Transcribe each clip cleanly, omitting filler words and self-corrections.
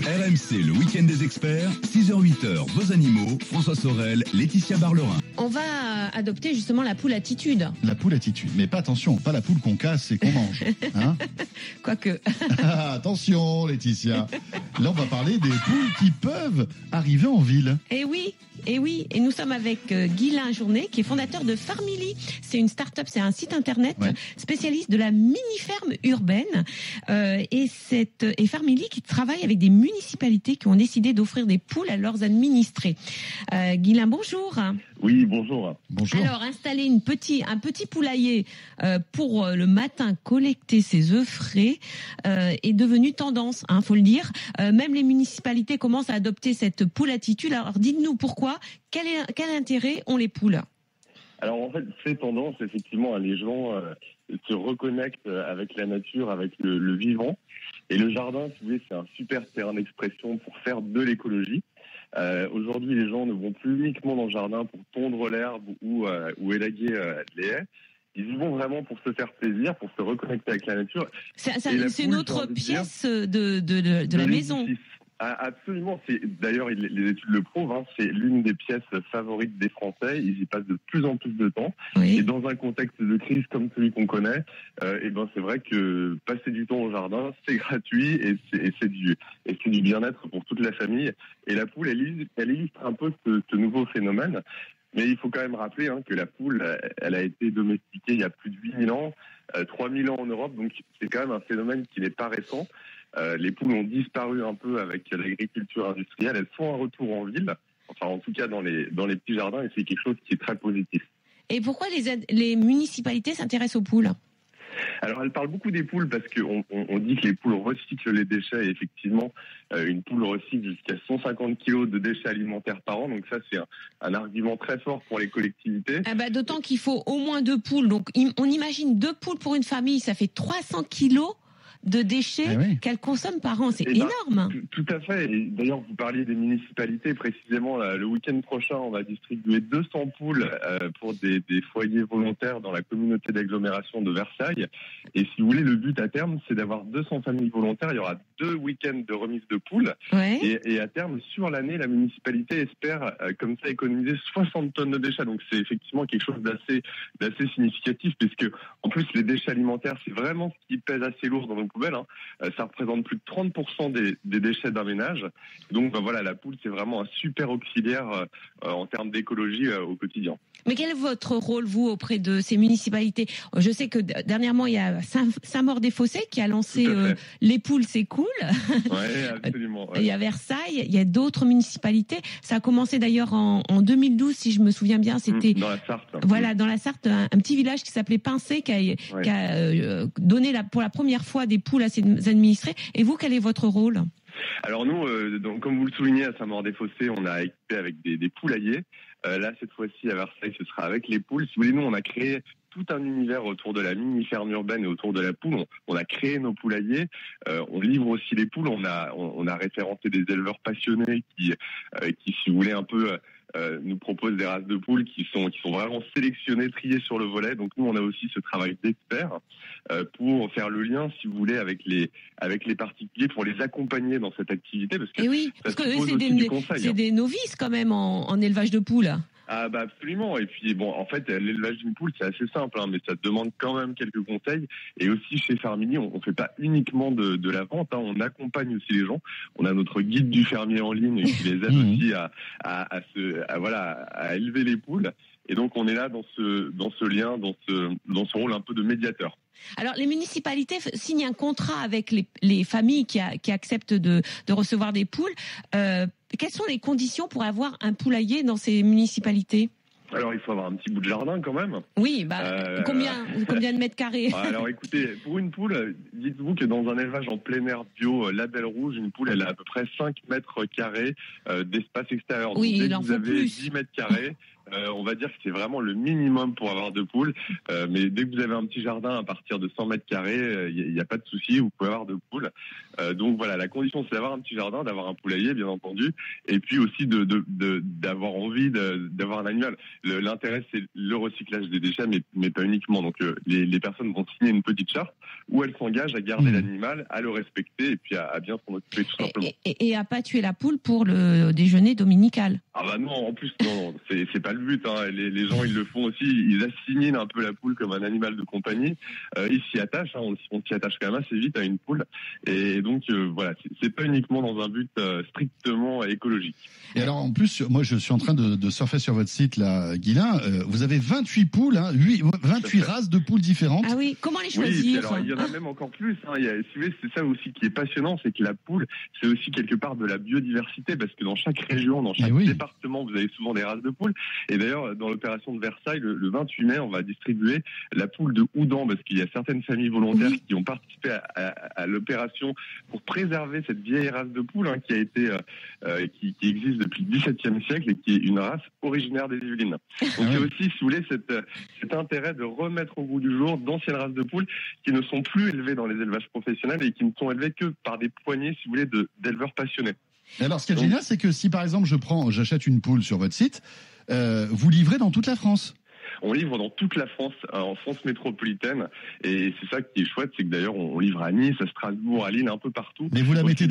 RMC, le week-end des experts, 6h-8h, vos animaux, François Sorel, Laetitia Barlerin. On va adopter justement la poule attitude. La poule attitude, mais pas attention, pas la poule qu'on casse et qu'on mange. Hein Quoique. Attention Laetitia, là on va parler des poules qui peuvent arriver en ville. Eh oui. Et nous sommes avec Guylain Journet, qui est fondateur de Farmily. C'est une start-up, c'est un site internet spécialiste de la mini-ferme urbaine. Et Farmily qui travaille avec des municipalités qui ont décidé d'offrir des poules à leurs administrés. Guylain, bonjour. Oui, bonjour. Bonjour. Alors, installer un petit poulailler pour le matin collecter ses œufs frais est devenu tendance, faut le dire. Même les municipalités commencent à adopter cette poule attitude. Alors, dites-nous pourquoi. Quel intérêt ont les poules ? Alors en fait, c'est tendance, effectivement, les gens se reconnectent avec la nature, avec le vivant. Et le jardin, si vous voulez, c'est un super terrain d'expression pour faire de l'écologie. Aujourd'hui, les gens ne vont plus uniquement dans le jardin pour tondre l'herbe ou élaguer les haies. Ils y vont vraiment pour se faire plaisir, pour se reconnecter avec la nature. C'est une autre pièce de la maison. Absolument. D'ailleurs, les études le prouvent. C'est l'une des pièces favorites des Français. Ils y passent de plus en plus de temps. Oui. Et dans un contexte de crise comme celui qu'on connaît, c'est vrai que passer du temps au jardin, c'est gratuit et c'est du bien-être pour toute la famille. Et la poule, elle illustre un peu ce nouveau phénomène. Mais il faut quand même rappeler que la poule, elle a été domestiquée il y a plus de 8000 ans, 3000 ans en Europe. Donc c'est quand même un phénomène qui n'est pas récent. Les poules ont disparu un peu avec l'agriculture industrielle. Elles sont en retour en ville, enfin en tout cas dans les petits jardins, et c'est quelque chose qui est très positif. Et pourquoi les municipalités s'intéressent aux poules ? Alors, elle parle beaucoup des poules parce qu'on dit que les poules recyclent les déchets. Et effectivement, une poule recycle jusqu'à 150 kilos de déchets alimentaires par an. Donc ça, c'est un argument très fort pour les collectivités. D'autant qu'il faut au moins 2 poules. Donc, on imagine 2 poules pour une famille, ça fait 300 kilos de déchets qu'elles consomment par an. C'est énorme. Tout à fait. Et d'ailleurs, vous parliez des municipalités. Précisément, le week-end prochain, on va distribuer 200 poules pour des foyers volontaires dans la communauté d'agglomération de Versailles. Et si vous voulez, le but à terme, c'est d'avoir 200 familles volontaires. Il y aura 2 week-ends de remise de poules. Ouais. Et à terme, sur l'année, la municipalité espère comme ça économiser 60 tonnes de déchets. Donc c'est effectivement quelque chose d'assez significatif, puisque en plus, les déchets alimentaires, c'est vraiment ce qui pèse assez lourd dans nos poubelles. Ça représente plus de 30% des déchets d'un ménage. Donc la poule, c'est vraiment un super auxiliaire en termes d'écologie au quotidien. Mais quel est votre rôle, vous, auprès de ces municipalités ? Je sais que dernièrement, il y a Saint-Maur-des-Fossés qui a lancé les poules, c'est cool. Oui, absolument. Ouais. Il y a Versailles, il y a d'autres municipalités. Ça a commencé d'ailleurs en 2012, si je me souviens bien. C'était dans la Sarthe. Voilà, dans la Sarthe, un petit village qui s'appelait Pincé, qui a donné pour la première fois des poules à ses administrés. Et vous, quel est votre rôle ? Alors nous, comme vous le soulignez, à Saint-Maur-des-Fossés, on a équipé avec des poulaillers. Là, cette fois-ci, à Versailles, ce sera avec les poules. Si vous voulez, nous, on a créé tout un univers autour de la mini-ferme urbaine et autour de la poule. On a créé nos poulaillers. On livre aussi les poules. On a référencé des éleveurs passionnés qui, si vous voulez, un peu nous proposent des races de poules qui sont vraiment sélectionnées, triées sur le volet. Donc nous, on a aussi ce travail d'experts pour faire le lien, si vous voulez, avec les particuliers, pour les accompagner dans cette activité, parce que c'est des novices quand même en élevage de poules. Absolument. Et puis en fait, l'élevage d'une poule, c'est assez simple, mais ça demande quand même quelques conseils. Et aussi chez Farmily, on fait pas uniquement de la vente, on accompagne aussi les gens. On a notre guide du fermier en ligne qui les aide aussi à élever les poules. Et donc on est là dans ce lien, dans ce rôle un peu de médiateur. Alors les municipalités signent un contrat avec les familles qui acceptent de recevoir des poules. Quelles sont les conditions pour avoir un poulailler dans ces municipalités ? Alors, il faut avoir un petit bout de jardin quand même. Oui, combien de mètres carrés ? Alors, écoutez, pour une poule, dites-vous que dans un élevage en plein air bio, label rouge, une poule, elle a à peu près 5 mètres carrés d'espace extérieur. Oui, donc, il en vous faut avez plus. 10 mètres carrés. On va dire que c'est vraiment le minimum pour avoir 2 poules. Mais dès que vous avez un petit jardin à partir de 100 mètres carrés, il n'y a pas de souci, vous pouvez avoir 2 poules. Donc voilà, la condition c'est d'avoir un petit jardin, d'avoir un poulailler bien entendu, et puis aussi d'avoir envie d'avoir un animal. L'intérêt c'est le recyclage des déchets, mais pas uniquement. Donc les personnes vont signer une petite charte où elles s'engagent à garder l'animal, à le respecter et puis à bien s'en occuper tout simplement. Et à pas tuer la poule pour le déjeuner dominical. Ah bah non, en plus non, c'est pas le but. Hein. Les gens ils le font aussi, ils assimilent un peu la poule comme un animal de compagnie. Ils s'y attachent, on s'y attache quand même assez vite à une poule. Et donc voilà, c'est pas uniquement dans un but strictement écologique. Et alors en plus, moi je suis en train de surfer sur votre site là, Guilain. Vous avez 28 poules, 28 races de poules différentes. Ah oui, comment les Oui, choisir? alors il y en a même encore plus. Hein. Si vous voulez, c'est ça aussi qui est passionnant, c'est que la poule, c'est aussi quelque part de la biodiversité, parce que dans chaque région, dans chaque département, vous avez souvent des races de poules. Et d'ailleurs, dans l'opération de Versailles, le 28 mai, on va distribuer la poule de Houdan, parce qu'il y a certaines familles volontaires qui ont participé à l'opération pour préserver cette vieille race de poule qui a été, qui existe depuis le XVIIe siècle et qui est une race originaire des Yvelines. Donc il y a aussi, si vous voulez, cet intérêt de remettre au goût du jour d'anciennes races de poules qui ne sont plus élevées dans les élevages professionnels et qui ne sont élevées que par des poignées, si vous voulez, d'éleveurs passionnés. Et alors, ce qui est génial, c'est que si par exemple j'achète une poule sur votre site, vous livrez dans toute la France. On livre dans toute la France, en France métropolitaine, et c'est ça qui est chouette, c'est que d'ailleurs on livre à Nice, à Strasbourg, à Lille, un peu partout. Mais vous la mettez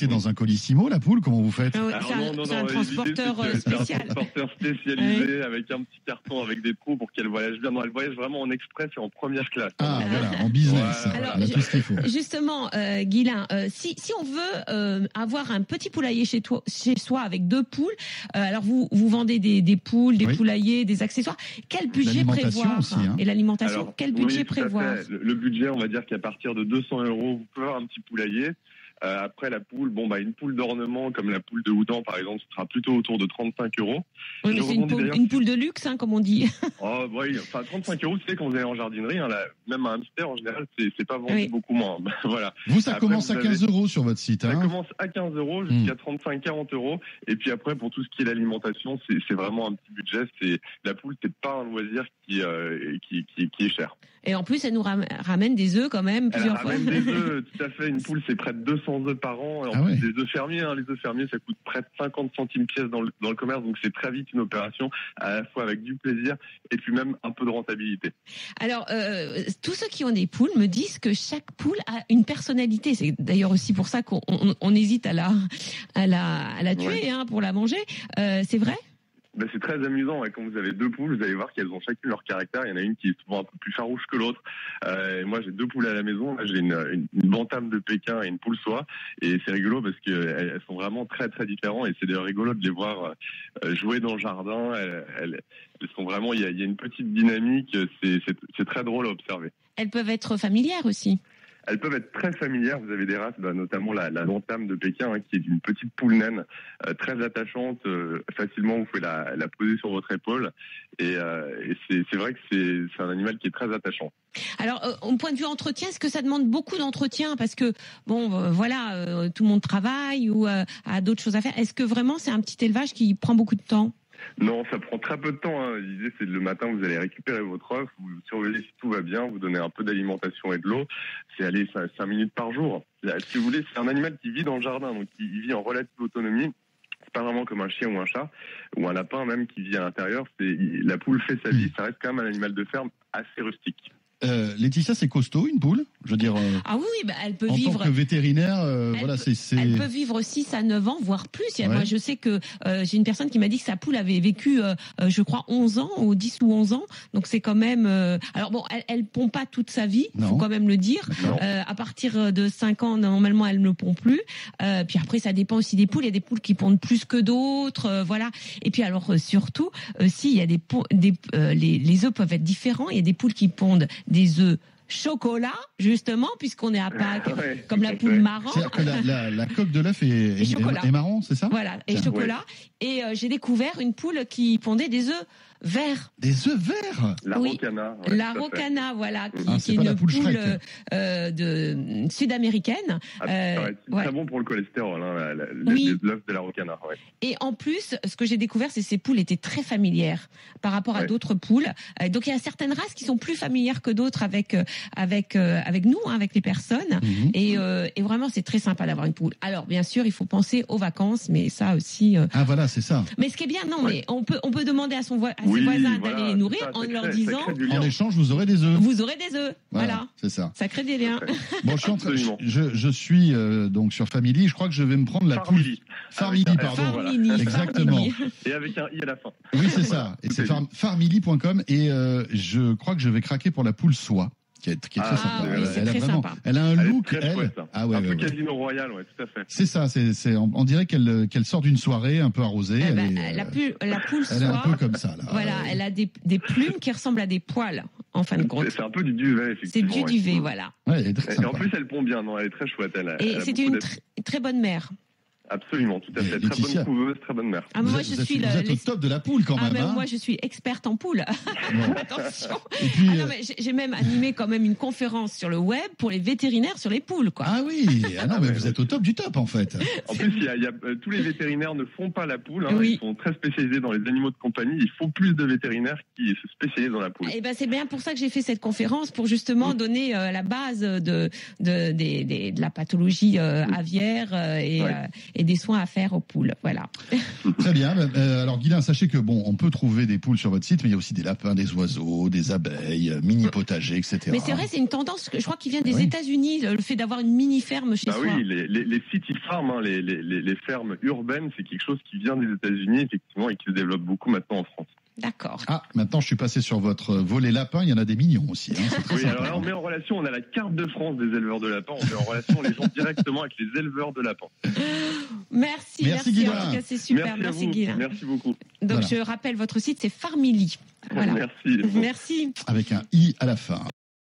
dans un colissimo, la poule, comment vous faites? C'est un transporteur spécial. C'est un transporteur spécialisé avec un petit carton avec des trous pour qu'elle voyage bien. Non, elle voyage vraiment en express et en première classe. Ah voilà, en business. Alors, on a tout ce qu'il faut. Justement, Guilain, si on veut avoir un petit poulailler chez soi avec 2 poules, alors vous vendez des poules, des poulaillers, des accessoires. Quel budget prévoir aussi, Et l'alimentation, alors, quel budget prévoir? Le budget, on va dire qu'à partir de 200 €, vous pouvez avoir un petit poulailler. Après la poule, une poule d'ornement comme la poule de Houdan par exemple, ce sera plutôt autour de 35 €. Oui, mais c'est une poule de luxe, comme on dit. Oh oui, 35 €, tu sais, quand vous allez en jardinerie, même un hamster en général, c'est pas vendu beaucoup moins. Voilà. Vous, ça commence à 15 € sur votre site. Ça commence à 15 € jusqu'à 35-40 €. Et puis après, pour tout ce qui est l'alimentation, c'est vraiment un petit budget. La poule, c'est pas un loisir qui est cher. Et en plus, elle nous ramène des œufs quand même plusieurs fois. Elle ramène des œufs, tout à fait. Une poule, c'est près de 200 œufs par an. Et en plus, des œufs fermiers. Les œufs fermiers, ça coûte près de 50 centimes pièce dans le commerce. Donc, c'est très vite une opération, à la fois avec du plaisir et puis même un peu de rentabilité. Alors, tous ceux qui ont des poules me disent que chaque poule a une personnalité. C'est d'ailleurs aussi pour ça qu'on hésite à la tuer, pour la manger. C'est vrai? C'est très amusant. Quand vous avez 2 poules, vous allez voir qu'elles ont chacune leur caractère. Il y en a une qui est souvent un peu plus farouche que l'autre. Moi, j'ai 2 poules à la maison. Là, j'ai une bantam de Pékin et une poule soie. Et c'est rigolo parce qu'elles sont vraiment très, très différentes. Et c'est d'ailleurs rigolo de les voir jouer dans le jardin. Elles sont vraiment, il y a une petite dynamique. C'est très drôle à observer. Elles peuvent être familières aussi. Elles peuvent être très familières. Vous avez des races, notamment la bantam de Pékin, qui est une petite poule naine, très attachante. Facilement, vous pouvez la poser sur votre épaule. Et c'est vrai que c'est un animal qui est très attachant. Alors, au point de vue entretien, est-ce que ça demande beaucoup d'entretien? Parce que, tout le monde travaille ou a d'autres choses à faire. Est-ce que vraiment c'est un petit élevage qui prend beaucoup de temps? Non, ça prend très peu de temps. L'idée, c'est le matin, vous allez récupérer votre œuf, vous surveillez si tout va bien, vous donnez un peu d'alimentation et de l'eau. C'est aller 5 minutes par jour. Si vous voulez, c'est un animal qui vit dans le jardin, donc il vit en relative autonomie. C'est pas vraiment comme un chien ou un chat, ou un lapin même qui vit à l'intérieur. La poule fait sa vie, ça reste quand même un animal de ferme assez rustique. Laetitia, c'est costaud une poule? Je veux dire. Ah oui, elle peut en vivre. En tant que vétérinaire, Elle peut vivre 6 à 9 ans, voire plus. Moi, je sais que j'ai une personne qui m'a dit que sa poule avait vécu, je crois, 11 ans, ou 10 ou 11 ans. Donc c'est quand même. Alors bon, elle pond pas toute sa vie, faut quand même le dire. À partir de 5 ans, normalement, elle ne pond plus. Puis après, ça dépend aussi des poules. Il y a des poules qui pondent plus que d'autres, voilà. Et puis alors surtout, il y a les œufs peuvent être différents. Il y a des poules qui pondent des œufs chocolat, justement, puisqu'on est à Pâques, comme la poule marron. C'est-à-dire que la coque de l'œuf est marron, c'est ça? Voilà, et chocolat. Et j'ai découvert une poule qui pondait des œufs verts. Des œufs verts. La Oui. Rocana. Ouais, La tout à fait. Rocana, voilà, c'est qui est pas la une poule poule Shrek. sud-américaine. Ah, c'est ouais. très bon pour le cholestérol, hein, Oui. l'œuf de la Rocana. Ouais. Et en plus, ce que j'ai découvert, c'est que ces poules étaient très familières par rapport à Ouais. d'autres poules. Donc il y a certaines races qui sont plus familières que d'autres avec nous, hein, avec les personnes. Mhm. Et vraiment, c'est très sympa d'avoir une poule. Alors bien sûr, il faut penser aux vacances, mais ça aussi. Ah voilà, c'est ça. Mais ce qui est bien, non, Ouais. mais on peut demander à ses voisins Voilà, d'aller les nourrir c'est ça, en ça leur crée- disant, ça crée du En lien. échange, vous aurez des œufs. vous aurez des œufs. Voilà. C'est ça. Ça crée des liens. Bon, je suis en train, Absolument. je suis donc sur Family. Je crois que je vais me prendre la poule. Farmily. Family, Avec un pardon. F, voilà. Farmily, Exactement. Farmily. Et avec un i à la fin. Oui, c'est ça. Et tout c'est est dit. farmily.com. Et je crois que je vais craquer pour la poule soie, qui est très Ah, sympa. oui, c'est elle a très vraiment, sympa. elle a un Elle est look. très chouette, ça. Ah ouais, un ouais, peu ouais. Casino Royal, ouais, tout à fait. C'est ça. On dirait qu'elle sort d'une soirée un peu arrosée. Eh ben, elle est, la poule elle est un soie, peu comme ça là. voilà, elle a des plumes qui ressemblent à des poils, en fin de compte. C'est un peu du duvet, C'est effectivement. du ouais. duvet, voilà. Ouais, elle est très Et en sympa. plus, elle pond bien, non, elle est très chouette. Elle Et a c'était beaucoup une d'être- très bonne mère. Absolument, tout à Et fait. Très Laetitia. bonne couveuse, très bonne mère. Ah, moi, je suis vous êtes au top de la poule quand même. mais hein. moi, je suis experte en poule. Bon. Attention. Et puis, Ah non, mais j'ai même animé quand même une conférence sur le web pour les vétérinaires sur les poules, quoi. ah oui, ah non, mais vous êtes au top du top en fait. En plus, tous les vétérinaires ne font pas la poule. Hein, Oui. Ils sont très spécialisés dans les animaux de compagnie. Il faut plus de vétérinaires qui se spécialisent dans la poule. Et ben c'est bien pour ça que j'ai fait cette conférence pour justement donner la base de la pathologie aviaire et des soins à faire aux poules. Voilà. Très bien. Alors Guilain, sachez que bon, on peut trouver des poules sur votre site, mais il y a aussi des lapins, des oiseaux, des abeilles, mini potagers, etc. Mais c'est vrai, c'est une tendance que je crois qui vient des Oui. États-Unis, le fait d'avoir une mini ferme chez Bah soi. oui, les city farms, hein, les fermes urbaines, c'est quelque chose qui vient des États-Unis, effectivement, et qui se développe beaucoup maintenant en France. D'accord. Ah, maintenant je suis passé sur votre volet lapin. Il y en a des mignons aussi. Hein, c'est très Oui, sympa. alors là, on met en relation, on a la carte de France des éleveurs de lapins, on met en relation les gens directement avec les éleveurs de lapins. Merci, Merci, En Guilain. tout cas, c'est super. à Merci, vous. Guilain. Merci beaucoup. Donc, Voilà. je rappelle, votre site, c'est Farmily. Voilà. Merci. Merci. Avec un i à la fin.